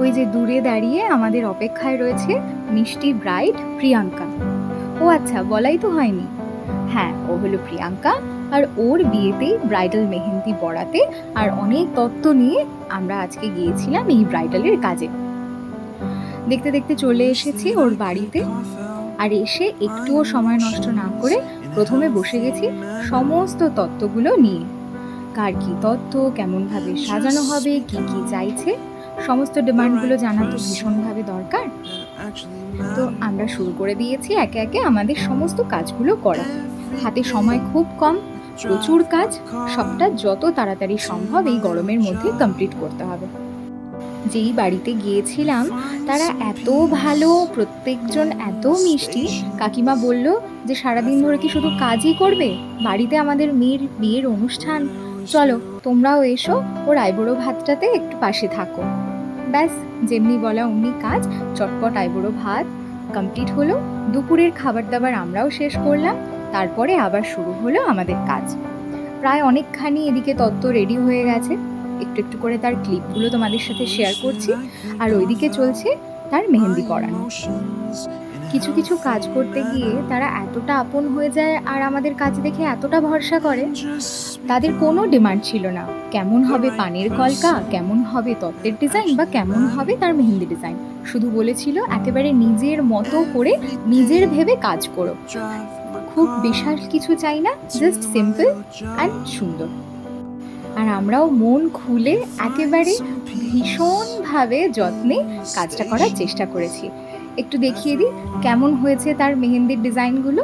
ওই যে দূরে দাঁড়িয়ে আমাদের অপেক্ষায় রয়েছে মিষ্টি ব্রাইড প্রিয়াঙ্কা। ও আচ্ছা, বলাই তো হয়নি। হ্যাঁ, ও হলো প্রিয়াঙ্কা, আর ওর বিয়েতেই ব্রাইডাল মেহেন্দি পরাতে আর অনেক তত্ত্ব নিয়ে আমরা আজকে গিয়েছিলাম এই ব্রাইডালের কাজে। দেখতে দেখতে চলে এসেছি ওর বাড়িতে, আর এসে একটুও সময় নষ্ট না করে প্রথমে বসে গেছি সমস্ত তত্ত্বগুলো নিয়ে। কার কী তত্ত্ব, কেমনভাবে সাজানো হবে, কি কি চাইছে, সমস্ত ডিমান্ডগুলো জানা তো ভীষণভাবে দরকার। তো আমরা শুরু করে দিয়েছি একে একে আমাদের সমস্ত কাজগুলো করা। হাতে সময় খুব কম, প্রচুর কাজ, সবটা যত তাড়াতাড়ি সম্ভব এই গরমের মধ্যে কমপ্লিট করতে হবে। যেই বাড়িতে গিয়েছিলাম তারা এত ভালো, প্রত্যেকজন এত মিষ্টি। কাকিমা বলল যে সারাদিন ধরে কি শুধু কাজই করবে, বাড়িতে আমাদের মেয়ের বিয়ের অনুষ্ঠান, চলো তোমরাও এসো, ওর আইবুড়ো ভাতটাতে একটু পাশে থাকো। ব্যাস, যেমনি বলা অমনি কাজ, চটপট আইবুড়ো ভাত কমপ্লিট হলো। দুপুরের খাবার দাবার আমরাও শেষ করলাম, তারপরে আবার শুরু হলো আমাদের কাজ। প্রায় অনেকখানি এদিকে তত্ত্ব রেডি হয়ে গেছে, একটু একটু করে তার ক্লিপগুলো তোমাদের সাথে শেয়ার করছি। আর ওইদিকে চলছে তার মেহেন্দি পরানো। কিছু কিছু কাজ করতে গিয়ে তারা এতটা আপন হয়ে যায় আর আমাদের কাজ দেখে এতটা ভরসা করে। তাদের কোনো ডিমান্ড ছিল না কেমন হবে পানের কলকা, কেমন হবে তত্ত্বের ডিজাইন, বা কেমন হবে তার মেহেন্দি ডিজাইন। শুধু বলেছিল একেবারে নিজের মতো করে নিজের ভেবে কাজ করো, খুব বিশাল কিছু চাই না, জাস্ট সিম্পল অ্যান্ড সুন্দর। আর আমরাও মন খুলে একেবারে ভীষণভাবে যত্নে কাজটা করার চেষ্টা করেছি। একটু দেখিয়ে দিই কেমন হয়েছে তার মেহেন্দির ডিজাইনগুলো।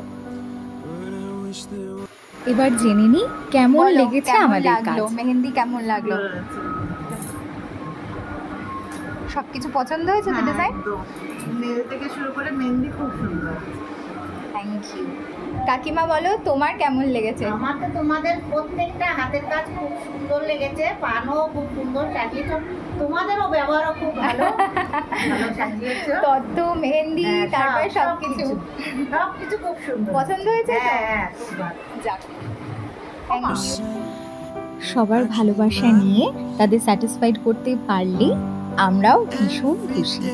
এবার জেনে নিই কেমন লেগেছে আমাদের কাজ। মেহেন্দি কেমন লাগলো? সবকিছু পছন্দ হয়েছে তো ডিজাইন? নেল থেকে শুরু করে মেহেন্দি খুব সুন্দর। Thank you. কাকিমা বলো তোমার কেমন লেগেছে? আমার তো তোমাদের প্রত্যেকটা হাতের কাজ খুব সুন্দর লেগেছে, পানও খুব সুন্দর সাজিয়েছ, তোমাদেরও ব্যবহারও খুব ভালো, ভালো সাজিয়েছো। তত্ত্ব, মেহেন্দি, তারপরে সবকিছু খুব সুন্দর পছন্দ হয়েছে তো? হ্যাঁ, খুব ভালো। যাক, থ্যাংক ইউ। সবার ভালোবাসা নিয়ে তাদের স্যাটিসফাইড করতে পারলে আমরাও ভীষণ খুশি।